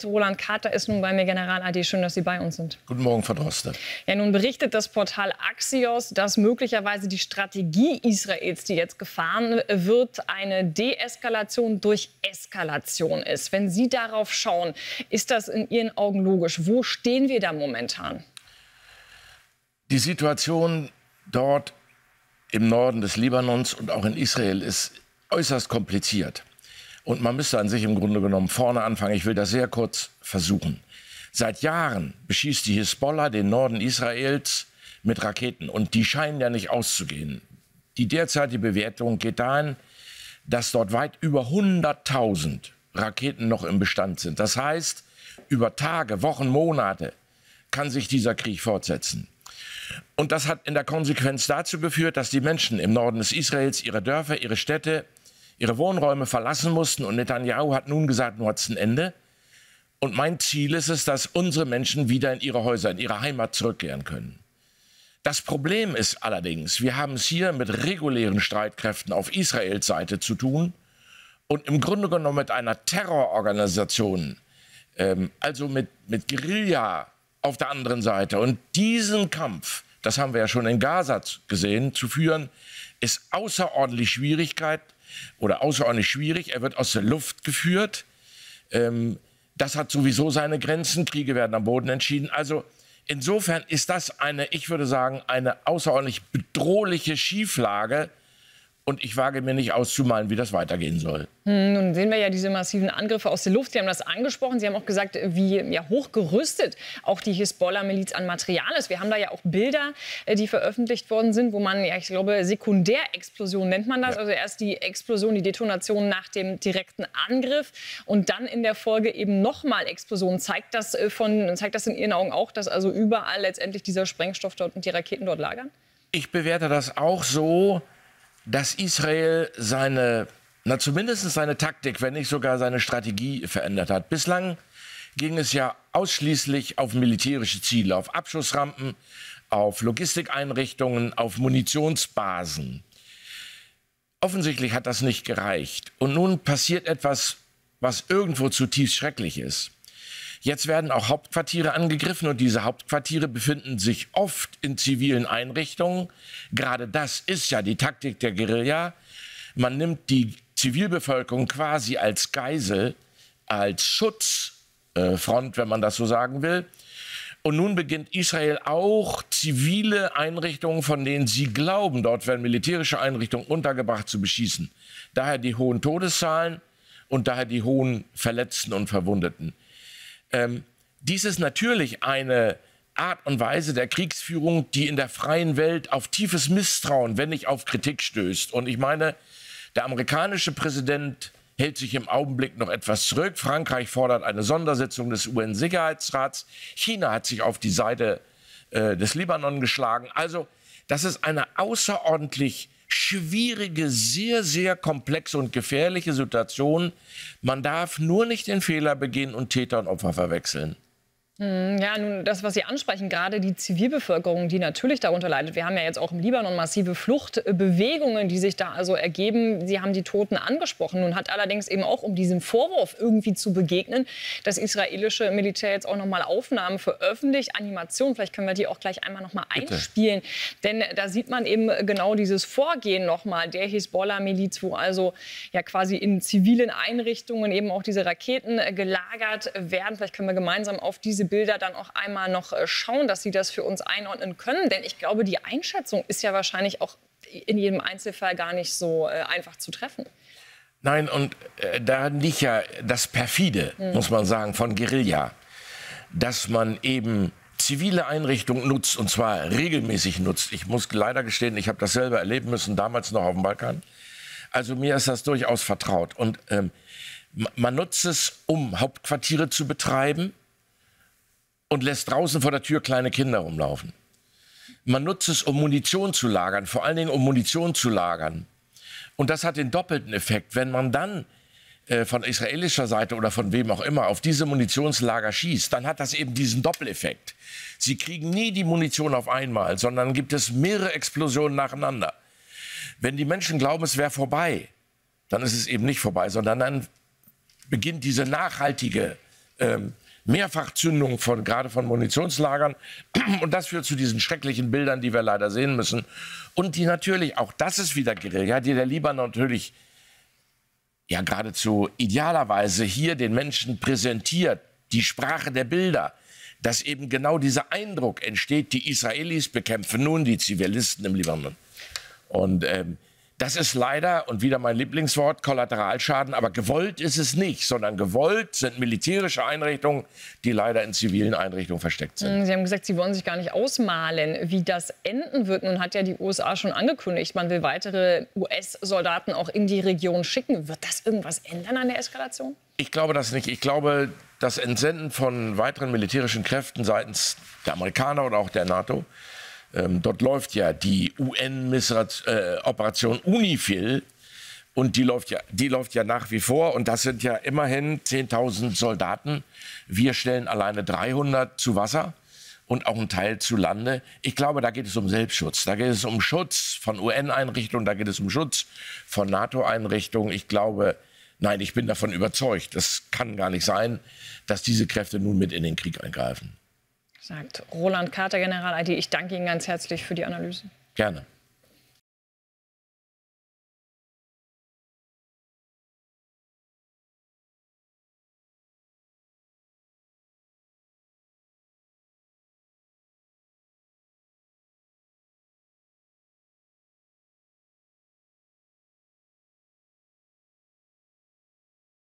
Roland Carter ist nun bei mir, General AD. Schön, dass Sie bei uns sind. Guten Morgen, Frau Droste. Ja, nun berichtet das Portal Axios, dass möglicherweise die Strategie Israels, die jetzt gefahren wird, eine Deeskalation durch Eskalation ist. Wenn Sie darauf schauen, ist das in Ihren Augen logisch? Wo stehen wir da momentan? Die Situation dort im Norden des Libanons und auch in Israel ist äußerst kompliziert. Und man müsste an sich im Grunde genommen vorne anfangen. Ich will das sehr kurz versuchen. Seit Jahren beschießt die Hisbollah den Norden Israels mit Raketen. Und die scheinen ja nicht auszugehen. Die derzeitige Bewertung geht dahin, dass dort weit über 100.000 Raketen noch im Bestand sind. Das heißt, über Tage, Wochen, Monate kann sich dieser Krieg fortsetzen. Und das hat in der Konsequenz dazu geführt, dass die Menschen im Norden des Israels ihre Dörfer, ihre Städte, ihre Wohnräume verlassen mussten. Und Netanyahu hat nun gesagt, nun hat es ein Ende. Und mein Ziel ist es, dass unsere Menschen wieder in ihre Häuser, in ihre Heimat zurückkehren können. Das Problem ist allerdings, wir haben es hier mit regulären Streitkräften auf Israels Seite zu tun und im Grunde genommen mit einer Terrororganisation, also mit Guerilla auf der anderen Seite. Und diesen Kampf, das haben wir ja schon in Gaza gesehen, zu führen, ist außerordentlich schwierig. Er wird aus der Luft geführt. Das hat sowieso seine Grenzen. Kriege werden am Boden entschieden. Also insofern ist das ich würde sagen, eine außerordentlich bedrohliche Schieflage. Und ich wage mir nicht auszumalen, wie das weitergehen soll. Nun sehen wir ja diese massiven Angriffe aus der Luft. Sie haben das angesprochen. Sie haben auch gesagt, wie hochgerüstet auch die Hisbollah-Miliz an Material ist. Wir haben da ja auch Bilder, die veröffentlicht worden sind, wo man, ja, ich glaube, Sekundärexplosion nennt man das. Ja. Also erst die Explosion, die Detonation nach dem direkten Angriff und dann in der Folge eben nochmal Explosion. Zeigt das in Ihren Augen auch, dass also überall letztendlich dieser Sprengstoff dort und die Raketen dort lagern? Ich bewerte das auch so, dass Israel zumindest seine Taktik, wenn nicht sogar seine Strategie verändert hat. Bislang ging es ja ausschließlich auf militärische Ziele, auf Abschussrampen, auf Logistikeinrichtungen, auf Munitionsbasen. Offensichtlich hat das nicht gereicht. Und nun passiert etwas, was irgendwo zutiefst schrecklich ist. Jetzt werden auch Hauptquartiere angegriffen und diese Hauptquartiere befinden sich oft in zivilen Einrichtungen. Gerade das ist ja die Taktik der Guerilla. Man nimmt die Zivilbevölkerung quasi als Geisel, als Schutzfront, wenn man das so sagen will. Und nun beginnt Israel auch zivile Einrichtungen, von denen sie glauben, dort werden militärische Einrichtungen untergebracht, zu beschießen. Daher die hohen Todeszahlen und daher die hohen Verletzten und Verwundeten. Dies ist natürlich eine Art und Weise der Kriegsführung, die in der freien Welt auf tiefes Misstrauen, wenn nicht auf Kritik stößt. Und ich meine, der amerikanische Präsident hält sich im Augenblick noch etwas zurück. Frankreich fordert eine Sondersitzung des UN-Sicherheitsrats. China hat sich auf die Seite des Libanon geschlagen. Also das ist eine außerordentlich schwierige, sehr, sehr komplexe und gefährliche Situation. Man darf nur nicht den Fehler begehen und Täter und Opfer verwechseln. Ja, nun, das, was Sie ansprechen, gerade die Zivilbevölkerung, die natürlich darunter leidet. Wir haben ja jetzt auch im Libanon massive Fluchtbewegungen, die sich da also ergeben. Sie haben die Toten angesprochen. Nun hat allerdings eben auch, um diesem Vorwurf irgendwie zu begegnen, das israelische Militär jetzt auch noch mal Aufnahmen veröffentlicht, Animationen. Vielleicht können wir die auch gleich einmal noch mal einspielen. Denn da sieht man eben genau dieses Vorgehen noch mal der Hisbollah-Miliz, wo also ja quasi in zivilen Einrichtungen eben auch diese Raketen gelagert werden. Vielleicht können wir gemeinsam auf diese Bilder dann auch einmal noch schauen, dass Sie das für uns einordnen können. Denn ich glaube, die Einschätzung ist ja wahrscheinlich auch in jedem Einzelfall gar nicht so einfach zu treffen. Nein, und da liegt ja das Perfide, muss man sagen, von Guerilla, dass man eben zivile Einrichtungen nutzt, und zwar regelmäßig nutzt. Ich muss leider gestehen, ich habe das selber erleben müssen, damals noch auf dem Balkan. Also mir ist das durchaus vertraut. Und man nutzt es, um Hauptquartiere zu betreiben, und lässt draußen vor der Tür kleine Kinder rumlaufen. Man nutzt es, um Munition zu lagern, vor allen Dingen um Munition zu lagern. Und das hat den doppelten Effekt. Wenn man dann von israelischer Seite oder von wem auch immer auf diese Munitionslager schießt, dann hat das eben diesen Doppeleffekt. Sie kriegen nie die Munition auf einmal, sondern gibt es mehrere Explosionen nacheinander. Wenn die Menschen glauben, es wäre vorbei, dann ist es eben nicht vorbei, sondern dann beginnt diese nachhaltige Mehrfachzündung gerade von Munitionslagern. Und das führt zu diesen schrecklichen Bildern, die wir leider sehen müssen. Und die natürlich, auch das ist wieder Guerilla, die der Libanon natürlich ja geradezu idealerweise hier den Menschen präsentiert, die Sprache der Bilder, dass eben genau dieser Eindruck entsteht, die Israelis bekämpfen nun die Zivilisten im Libanon. Und das ist leider, und wieder mein Lieblingswort, Kollateralschaden, aber gewollt ist es nicht, sondern gewollt sind militärische Einrichtungen, die leider in zivilen Einrichtungen versteckt sind. Sie haben gesagt, Sie wollen sich gar nicht ausmalen, wie das enden wird. Nun hat ja die USA schon angekündigt, man will weitere US-Soldaten auch in die Region schicken. Wird das irgendwas ändern an der Eskalation? Ich glaube das nicht. Ich glaube, das Entsenden von weiteren militärischen Kräften seitens der Amerikaner oder auch der NATO, dort läuft ja die UN-Operation UNIFIL und die läuft ja nach wie vor. Und das sind ja immerhin 10.000 Soldaten. Wir stellen alleine 300 zu Wasser und auch einen Teil zu Lande. Ich glaube, da geht es um Selbstschutz. Da geht es um Schutz von UN-Einrichtungen, da geht es um Schutz von NATO-Einrichtungen. Ich glaube, nein, ich bin davon überzeugt, das kann gar nicht sein, dass diese Kräfte nun mit in den Krieg eingreifen. Sagt Roland Carter, General-ID. Ich danke Ihnen ganz herzlich für die Analyse. Gerne.